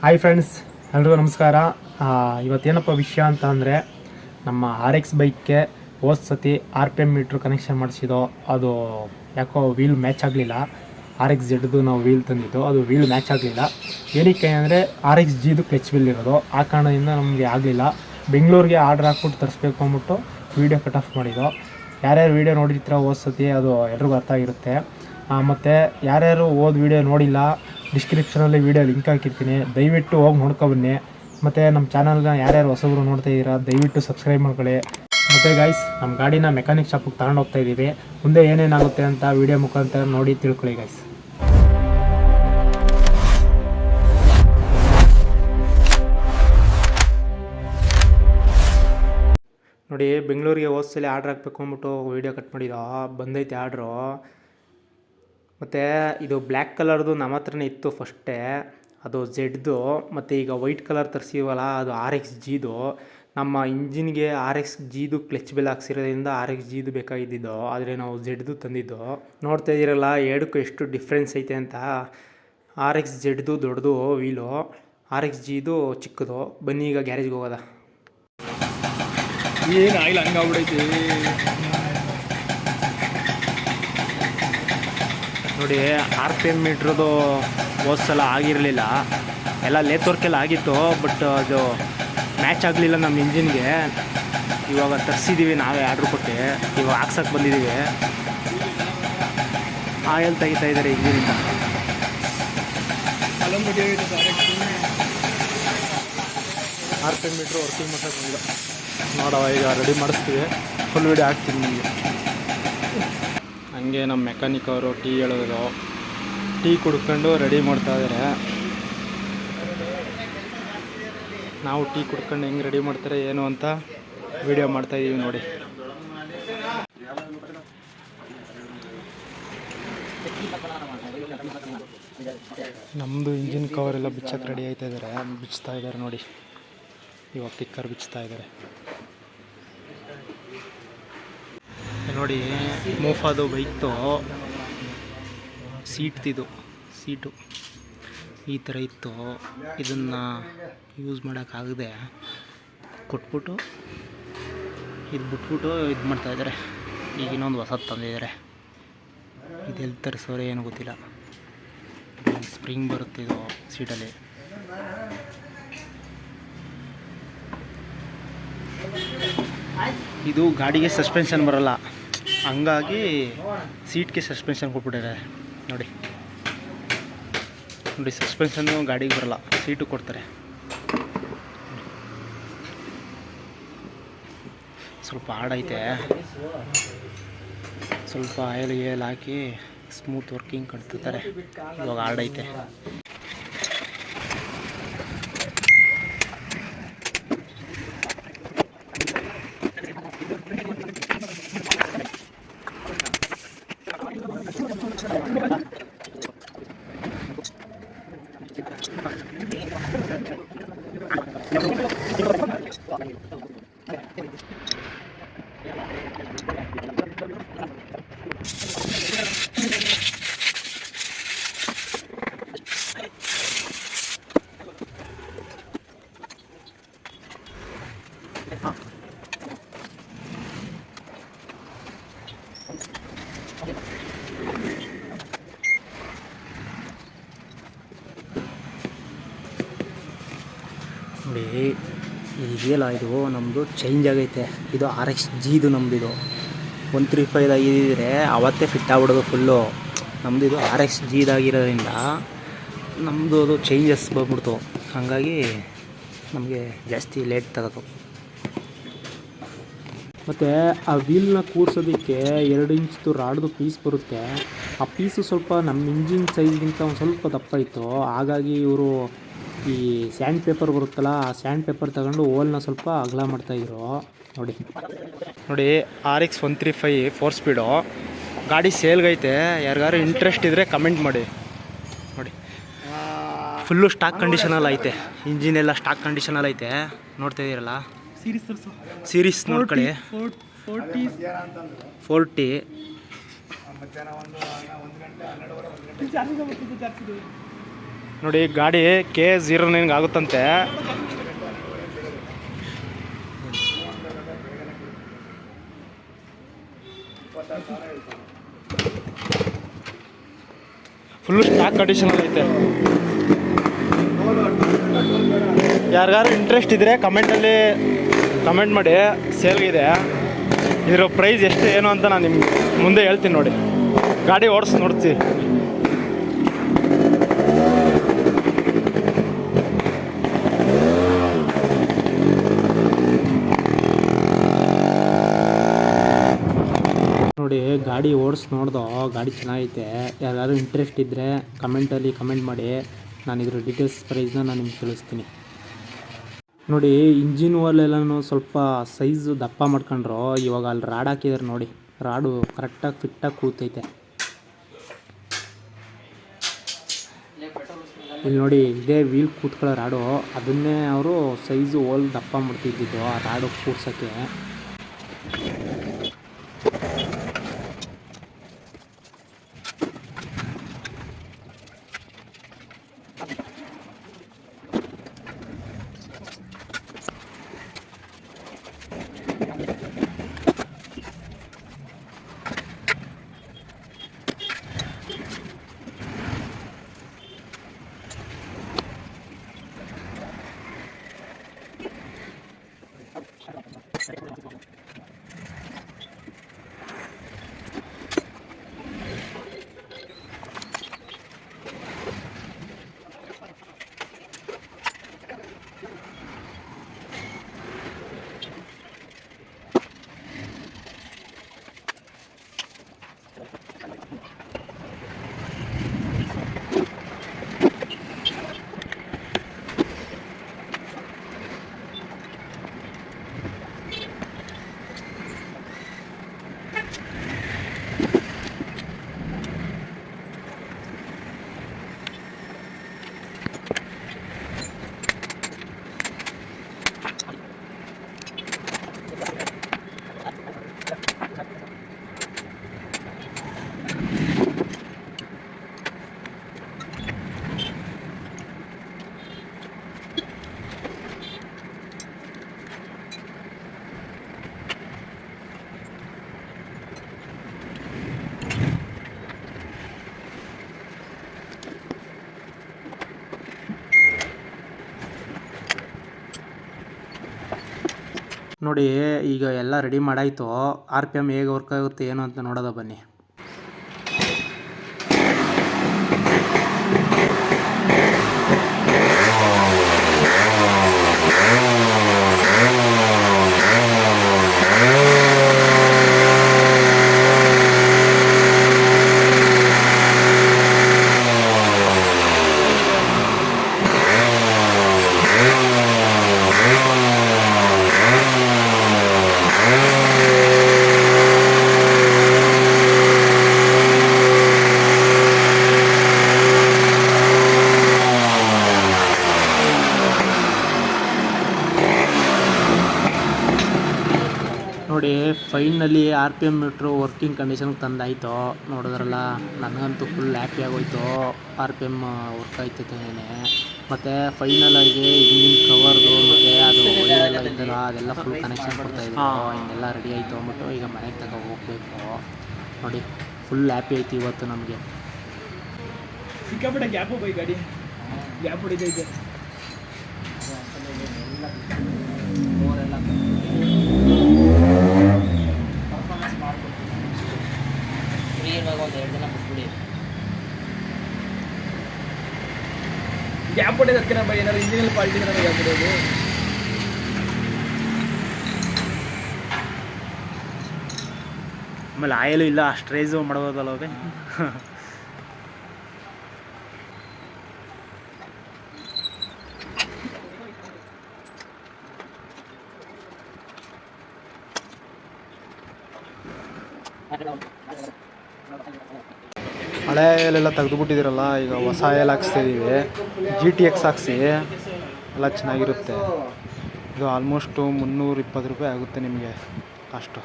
Hi friends, ಎಲ್ರಿಗೂ ನಮಸ್ಕಾರ. ಇವತ್ತೇನಪ್ಪ ವಿಷಯ ಅಂತ ಅಂದರೆ, ನಮ್ಮ RX ಬೈಕ್ಗೆ ಹೋದ ಸತಿ RPM ಮೀಟ್ರ್ ಕನೆಕ್ಷನ್ ಮಾಡಿಸಿದೋ. ಅದು ಯಾಕೋ ವೀಲ್ ಮ್ಯಾಚ್ ಆಗಲಿಲ್ಲ. RX Z ನಾವು ವೀಲ್ ತಂದಿದ್ದು, ಅದು ವೀಲ್ ಮ್ಯಾಚ್ ಆಗಲಿಲ್ಲ. ಏನಕ್ಕೆ ಅಂದರೆ RX Gದು ಕ್ಲಚ್ ವೀಲ್ ಇರೋದು, ಆ ಕಾರಣದಿಂದ ನಮಗೆ ಆಗಲಿಲ್ಲ. ಬೆಂಗಳೂರಿಗೆ ಆರ್ಡ್ರ್ ಹಾಕ್ಬಿಟ್ಟು ತರಿಸ್ಬೇಕು ಅಂದ್ಬಿಟ್ಟು ವೀಡಿಯೋ ಕಟ್ ಆಫ್ ಮಾಡಿದ್ದೋ. ಯಾರ್ಯಾರು ವೀಡಿಯೋ ನೋಡಿರ್ತೀರ ಹೋದ ಸತಿ, ಅದು ಎಲ್ರಿಗೂ ಅರ್ಥ ಆಗಿರುತ್ತೆ. ಮತ್ತು ಯಾರ್ಯಾರು ವೀಡಿಯೋ ನೋಡಿಲ್ಲ, ಡಿಸ್ಕ್ರಿಪ್ಷನಲ್ಲಿ ವೀಡಿಯೋ ಲಿಂಕ್ ಹಾಕಿರ್ತೀನಿ, ದಯವಿಟ್ಟು ಹೋಗಿ ನೋಡ್ಕೊಬನ್ನಿ. ಮತ್ತು ನಮ್ಮ ಚಾನಲ್ನ ಯಾರ್ಯಾರು ಹೊಸಬ್ರು ನೋಡ್ತಾ ಇದ್ದೀರಾ ದಯವಿಟ್ಟು ಸಬ್ಸ್ಕ್ರೈಬ್ ಮಾಡ್ಕೊಳ್ಳಿ. ಮತ್ತು ಗೈಸ್, ನಮ್ಮ ಗಾಡಿನ ಮೆಕ್ಯಾನಿಕ್ ಶಾಪಿಗೆ ತಗೊಂಡು ಹೋಗ್ತಾ ಇದ್ದೀವಿ. ಮುಂದೆ ಏನೇನಾಗುತ್ತೆ ಅಂತ ವೀಡಿಯೋ ಮುಖಾಂತರ ನೋಡಿ ತಿಳ್ಕೊಳ್ಳಿ ಗೈಸ್. ನೋಡಿ, ಬೆಂಗಳೂರಿಗೆ ಹೋದ್ಸಲಿ ಆರ್ಡ್ರ್ ಹಾಕ್ಬೇಕು ಅಂದ್ಬಿಟ್ಟು ವೀಡಿಯೋ ಕಟ್ ಮಾಡಿದ್ದೋ, ಬಂದೈತೆ ಆರ್ಡ್ರು. ಮತ್ತು ಇದು ಬ್ಲ್ಯಾಕ್ ಕಲರ್ದು ನಮ್ಮ ಹತ್ರನೇ ಇತ್ತು ಫಸ್ಟೇ, ಅದು Z. ಮತ್ತು ಈಗ ವೈಟ್ ಕಲರ್ ತರಿಸಿವಲ್ಲ, ಅದು RX Gದು. ನಮ್ಮ ಇಂಜಿನ್ಗೆ RX Gದು ಕ್ಲಚ್ ಬೆಲ್ ಹಾಕ್ಸಿರೋದ್ರಿಂದ RX Gದು ಬೇಕಾಗಿದ್ದು, ಆದರೆ ನಾವು Z ತಂದಿದ್ದು. ನೋಡ್ತಾ ಇದ್ದೀರಲ್ಲ ಎರಡಕ್ಕೂ ಎಷ್ಟು ಡಿಫ್ರೆನ್ಸ್ ಐತೆ ಅಂತ. RX Zದು ದೊಡ್ಡದು ವೀಲು, RX Gದು ಚಿಕ್ಕದು. ಬನ್ನಿ ಈಗ ಗ್ಯಾರೇಜ್ಗೆ ಹೋಗೋದ. ಏನು ಆಗಿಲ್ಲ, ಹಂಗಾಗ್ಬಿಡೈತಿ ನೋಡಿ. RPM ಮೀಟ್ರದು ಹೋದ ಸಲ ಆಗಿರಲಿಲ್ಲ, ಎಲ್ಲ ಲೇತೋರ್ಕೆಲ್ಲ ಆಗಿತ್ತು. ಬಟ್ ಅದು ಮ್ಯಾಚ್ ಆಗಲಿಲ್ಲ ನಮ್ಮ ಇಂಜಿನ್ಗೆ. ಇವಾಗ ತರಿಸಿದ್ದೀವಿ ನಾವೇ ಆರ್ಡ್ರ್ ಕೊಟ್ಟು, ಇವಾಗ ಹಾಕ್ಸಕ್ಕೆ ಬಂದಿದ್ದೀವಿ. ಆಯಿಲ್ ತೆಗಿತಾ ಇದ್ದಾರೆ ಇಂಜಿನಿಂದ. RPM ಮೀಟ್ರ್ ವರ್ಕಿಂಗ್ ಮಾಡೋಕ್ಕೆ ಬಂದಿಲ್ಲ. ನೋಡವ, ಈಗ ರೆಡಿ ಮಾಡಿಸ್ತೀವಿ. ಫುಲ್ ವೀಡಿಯೋ ಹಾಕ್ತೀನಿ ನಿಮಗೆ. ಹಂಗೆ ನಮ್ಮ ಮೆಕ್ಯಾನಿಕ್ ಅವರು ಟೀ ಹೇಳಿದ್ರು, ಟೀ ಕುಡ್ಕೊಂಡು ರೆಡಿ ಮಾಡ್ತಾಯಿದ್ದಾರೆ. ನಾವು ಟೀ ಕುಡ್ಕೊಂಡು ಹೆಂಗೆ ರೆಡಿ ಮಾಡ್ತಾರೆ ಏನು ಅಂತ ವಿಡಿಯೋ ಮಾಡ್ತಾಯಿದ್ದೀವಿ ನೋಡಿ. ನಮ್ಮದು ಇಂಜಿನ್ ಕವರೆಲ್ಲ ಬಿಚ್ಚಕ್ಕೆ ರೆಡಿ ಆಯ್ತಾ ಇದ್ದಾರೆ, ಬಿಚ್ತಾ ಇದ್ದಾರೆ ನೋಡಿ. ಇವಾಗ ಟಿಕ್ಕರ್ ಬಿಚ್ತಾ ಇದ್ದಾರೆ ನೋಡಿ. ಮೂಫಾದು ಬೈಕ್ದು ಸೀಟು ಈ ಥರ ಇತ್ತು. ಇದನ್ನು ಯೂಸ್ ಮಾಡೋಕ್ಕಾಗದೆ ಕೊಟ್ಬಿಟ್ಟು ಇದು ಬಿಟ್ಬಿಟ್ಟು ಇದು ಮಾಡ್ತಾಯಿದ್ದಾರೆ. ಈಗ ಇನ್ನೊಂದು ಹೊಸದು ತಂದಿದ್ದಾರೆ. ಇದೆಲ್ಲಿ ತರಿಸೋರೆ ಏನು ಗೊತ್ತಿಲ್ಲ. ಸ್ಪ್ರಿಂಗ್ ಬರುತ್ತೆ ಇದು ಸೀಟಲ್ಲಿ. ಇದು ಗಾಡಿಗೆ ಸಸ್ಪೆನ್ಷನ್ ಬರೋಲ್ಲ, ಹಂಗಾಗಿ ಸೀಟ್ಗೆ ಸಸ್ಪೆನ್ಷನ್ ಕೊಟ್ಬಿಟ್ಟಿದ್ದಾರೆ ನೋಡಿ. ಸಸ್ಪೆನ್ಷನ್ನು ಗಾಡಿಗೆ ಬರೋಲ್ಲ, ಸೀಟು ಕೊಡ್ತಾರೆ. ಸ್ವಲ್ಪ ಹಾಡೈತೆ, ಸ್ವಲ್ಪ ಆಯಿಲ್ ಹಾಕಿ ಸ್ಮೂತ್ ವರ್ಕಿಂಗ್ ಕಟ್ತಾರೆ. ಇವಾಗ ಹಾಡೈತೆ. ನೋಡಿ, ಇದೆಯಲ್ಲ, ಇದು ನಮ್ಮದು ಚೇಂಜ್ ಆಗೈತೆ. ಇದು RX Gದು ನಮ್ಮದಿದು 135 ಆಗಿದ್ದರೆ ಅವತ್ತೇ ಫಿಟ್ ಆಗ್ಬಿಡೋದು ಫುಲ್ಲು. ನಮ್ಮದು ಇದು RX Gದಾಗಿರೋದ್ರಿಂದ ನಮ್ಮದು ಅದು ಚೇಂಜಸ್ ಬಂದ್ಬಿಡ್ತು. ಹಾಗಾಗಿ ನಮಗೆ ಜಾಸ್ತಿ ಲೇಟ್ ತಗೋದು. ಮತ್ತು ಆ ವೀಲ್ನ ಕೂರ್ಸೋದಕ್ಕೆ 2 ಇಂಚ್ದು ರಾಡ್ದು ಪೀಸ್ ಬರುತ್ತೆ. ಆ ಪೀಸು ಸ್ವಲ್ಪ ನಮ್ಮ ಇಂಜಿನ್ ಸೈಜ್ಗಿಂತ ಒಂದು ಸ್ವಲ್ಪ ದಪ್ಪ ಇತ್ತು. ಹಾಗಾಗಿ ಇವರು ಈ ಸ್ಯಾಂಡ್ ಪೇಪರ್ ಬರುತ್ತಲ್ಲ, ಆ ಸ್ಯಾಂಡ್ ಪೇಪರ್ ತಗೊಂಡು ಓಲ್ನ ಸ್ವಲ್ಪ ಅಗಲ ಮಾಡ್ತಾಯಿದ್ರು ನೋಡಿ. RX 135 4 ಸ್ಪೀಡು ಗಾಡಿ ಸೇಲ್ಗೈತೆ. ಯಾರಿಗಾರು ಇಂಟ್ರೆಸ್ಟ್ ಇದ್ದರೆ ಕಮೆಂಟ್ ಮಾಡಿ ನೋಡಿ. ಫುಲ್ಲು ಸ್ಟಾಕ್ ಕಂಡೀಷನಲ್ಲಿ ಐತೆ, ಇಂಜಿನ್ ಎಲ್ಲ ಸ್ಟಾಕ್ ಕಂಡೀಷನಲ್ಲಿ ಐತೆ. ನೋಡ್ತಾ ಇದ್ದೀರಲ್ಲ, ಸೀರೀಸ್ ನೋಡ್ಕೊಳ್ಳಿ. 40 ಮಧ್ಯಾಹ್ನ 1 ಗಂಟೆ 12 ಗಂಟೆ ನೋಡಿ ಗಾಡಿ K09 ಆಗುತ್ತಂತೆ. ಫುಲ್ಲು ಸ್ಟಾಕ್ ಕಂಡೀಷನಲ್ಲಿ ಐತೆ. ಯಾರಿಗಾರು ಇಂಟ್ರೆಸ್ಟ್ ಇದ್ದರೆ ಕಮೆಂಟಲ್ಲಿ ಕಮೆಂಟ್ ಮಾಡಿ. ಸೇಲ್ಗಿದೆ. ಇದರ ಪ್ರೈಸ್ ಎಷ್ಟು ಏನು ಅಂತ ನಾನು ನಿಮ್ಗೆ ಮುಂದೆ ಹೇಳ್ತೀನಿ. ನೋಡಿ ಗಾಡಿ ಓಡಿಸಿ ನೋಡ್ತೀವಿ. ನೋಡಿ ಗಾಡಿ ಓಡಿಸಿ ನೋಡ್ದೋ, ಗಾಡಿ ಚೆನ್ನಾಗೈತೆ. ಯಾರು ಇಂಟ್ರೆಸ್ಟ್ ಇದ್ದರೆ ಕಮೆಂಟಲ್ಲಿ ಕಮೆಂಟ್ ಮಾಡಿ. ನಾನು ಇದ್ರ ಡೀಟೇಲ್ಸ್ ಪ್ರೈಸ್ನ ನಾನು ನಿಮ್ಗೆ ತಿಳಿಸ್ತೀನಿ. ನೋಡಿ ಇಂಜಿನ್ ವಾಲೆಲ್ಲನೂ ಸ್ವಲ್ಪ ಸೈಜು ದಪ್ಪ ಮಾಡ್ಕೊಂಡ್ರು. ಇವಾಗ ಅಲ್ಲಿ ರಾಡ್ ಹಾಕಿದ್ದಾರೆ ನೋಡಿ, ರಾಡು ಕರೆಕ್ಟಾಗಿ ಫಿಟ್ಟಾಗಿ ಕೂತೈತೆ. ಇಲ್ಲಿ ನೋಡಿ ಇದೇ ವೀಲ್ ಕೂತ್ಕೊಳ್ಳೋ ರಾಡು, ಅದನ್ನೇ ಅವರು ಸೈಜು ಹೋಲ್ ದಪ್ಪ ಮಾಡ್ತಿದ್ದಿದ್ದು ಆ ರಾಡು ಕೂರ್ಸೋಕ್ಕೆ. ನೋಡಿ ಈಗ ಎಲ್ಲ ರೆಡಿ ಮಾಡಾಯಿತು. RPM ಹೇಗೆ ವರ್ಕ್ ಆಗುತ್ತೆ ಏನು ಅಂತ ನೋಡೋದ ಬನ್ನಿ. ನೋಡಿ ಫೈನಲಿ RPM ಮೀಟ್ರು ವರ್ಕಿಂಗ್ ಕಂಡೀಷನ್ಗೆ ತಂದಾಯಿತು. ನೋಡಿದ್ರಲ್ಲ, ನನಗಂತೂ ಫುಲ್ ಹ್ಯಾಪಿ ಆಗೋಯ್ತು. RPM ವರ್ಕ್ ಆಯ್ತೈತೇನೆ. ಮತ್ತು ಫೈನಲಾಗಿ ಇಂಜಿನ್ ಕವರ್ದು ಮತ್ತು ಅದು ಒಳ್ಳೆಲ್ಲ ಇದ್ದಲ್ಲ ಅದೆಲ್ಲ ಫುಲ್ ಕನೆಕ್ಷನ್ ಕೊಡ್ತಾಯಿದ್ರು. ಹಿಂಗೆಲ್ಲ ರೆಡಿ ಆಯಿತು ಅಂದ್ಬಿಟ್ಟು ಈಗ ಮನೆಗೆ ತಗೋ ಹೋಗಬೇಕು. ನೋಡಿ ಫುಲ್ ಹ್ಯಾಪಿ ಆಯ್ತು ಇವತ್ತು ನಮಗೆ. ಸಿಕ್ಕಾಪಟ್ಟೆ ಗ್ಯಾಪು ಬೈ ಗಾಡಿ ಗ್ಯಾಪ್ ಹೊಡಿತೈತೆ. ಗ್ಯಾಪ್ ಹೊಡೆಯೋದು ಅದಕ್ಕೆ ನಮ್ಮ ಏನಾದ್ರು ಇಂಜಿನಲ್ಲಿ ಫಾಲ್ಟ್ ಇದ್ರೆ ನಮಗೆ ಗ್ಯಾಪ್ ಹೊಡೆಯೋದು. ಆಮೇಲೆ ಆಯಿಲು ಇಲ್ಲ, ಅಷ್ಟು ರೈಸು ಮಾಡ್ಬೋದಲ್ಲ ಅದೇ. ಹಳೆ ಆಯಲೆಲ್ಲ ತೆಗೆದುಬಿಟ್ಟಿದ್ದೀರಲ್ಲ, ಈಗ ಹೊಸ ಆಯಲ್ ಹಾಕ್ಸ್ತಾಯಿದ್ದೀವಿ. GTX ಹಾಕ್ಸಿ ಎಲ್ಲ ಚೆನ್ನಾಗಿರುತ್ತೆ. ಇದು ಆಲ್ಮೋಸ್ಟು 320 ರೂಪಾಯಿ ಆಗುತ್ತೆ ನಿಮಗೆ ಕಾಸ್ಟು.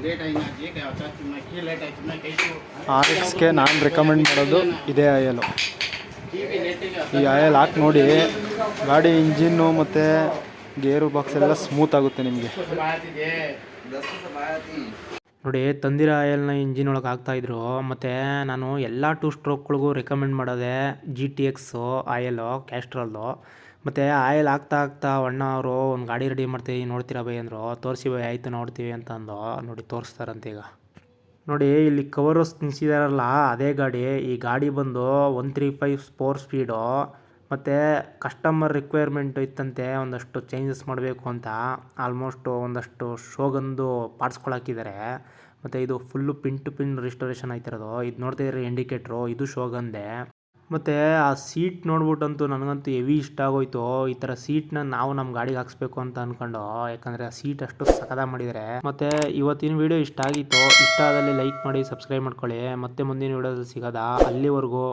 RX-ಗೆ ನಾನು ರೆಕಮೆಂಡ್ ಮಾಡೋದು ಇದೇ ಆಯಲು. ಈ ಆಯಲ್ ಹಾಕಿ ನೋಡಿ, ಗಾಡಿ ಇಂಜಿನ್ನು ಮತ್ತು ಗೇರು ಬಾಕ್ಸ್ ಎಲ್ಲ ಸ್ಮೂತ್ ಆಗುತ್ತೆ ನಿಮಗೆ. ನೋಡಿ, ತಂದಿರೋ ಆಯಲ್ನ ಇಂಜಿನ್ ಒಳಗೆ ಹಾಕ್ತಾಯಿದ್ರು. ಮತ್ತು ನಾನು ಎಲ್ಲ 2 ಸ್ಟ್ರೋಕ್ಗಳಿಗೂ ರೆಕಮೆಂಡ್ ಮಾಡೋದೆ GTX ಆಯಲು ಕ್ಯಾಸ್ಟ್ರಲ್ದು. ಮತ್ತು ಆಯಲ್ ಹಾಕ್ತಾ ಅಣ್ಣ ಅವರು ಒಂದು ಗಾಡಿ ರೆಡಿ ಮಾಡ್ತೀವಿ ನೋಡ್ತೀರಾ ಬೈ ಅಂದರು. ತೋರಿಸಿ ಬೈ, ಆಯಿತು ನೋಡ್ತೀವಿ ಅಂತ ಅಂದು. ನೋಡಿ ತೋರಿಸ್ತಾರಂತೆ ಈಗ. ನೋಡಿ ಇಲ್ಲಿ ಕವರ್ಸ್ ನಿಲ್ಸಿದಾರಲ್ಲ ಅದೇ ಗಾಡಿ. ಈ ಗಾಡಿ ಬಂದು 135 4 ಸ್ಪೀಡು. ಮತ್ತು ಕಸ್ಟಮರ್ ರಿಕ್ವೈರ್ಮೆಂಟ್ ಇತ್ತಂತೆ ಒಂದಷ್ಟು ಚೇಂಜಸ್ ಮಾಡಬೇಕು ಅಂತ. ಆಲ್ಮೋಸ್ಟು ಒಂದಷ್ಟು ಶೋಗಂದು ಪಾರ್ಟ್ಸ್ಗಳು ಹಾಕಿದ್ದಾರೆ. ಮತ್ತು ಇದು full pin to pin restoration ಆಯ್ತಿರೋದು. ಇದು ನೋಡ್ತಿದ್ರೆ ಇಂಡಿಕೇಟ್ರು, ಇದು ಶೋಗಂದೆ. ಮತ್ತು ಆ ಸೀಟ್ ನೋಡ್ಬಿಟ್ಟಂತೂ ನನಗಂತೂ ಹೆವಿ ಇಷ್ಟ ಆಗೋಯ್ತು. ಈ ಥರ ಸೀಟ್ನ ನಾವು ನಮ್ಮ ಗಾಡಿಗೆ ಹಾಕ್ಸ್ಬೇಕು ಅಂತ ಅಂದ್ಕೊಂಡು, ಯಾಕಂದರೆ ಆ ಸೀಟ್ ಅಷ್ಟು ಸಖತ್ತಾಗಿ ಮಾಡಿದ್ದಾರೆ. ಮತ್ತು ಇವತ್ತಿನ ವೀಡಿಯೋ ಇಷ್ಟ ಆಗಿತ್ತು. ಇಷ್ಟ ಆದಲ್ಲಿ ಲೈಕ್ ಮಾಡಿ, ಸಬ್ಸ್ಕ್ರೈಬ್ ಮಾಡ್ಕೊಳ್ಳಿ. ಮತ್ತೆ ಮುಂದಿನ ವೀಡಿಯೋದಲ್ಲಿ ಸಿಗೋದಾ. ಅಲ್ಲಿವರೆಗೂ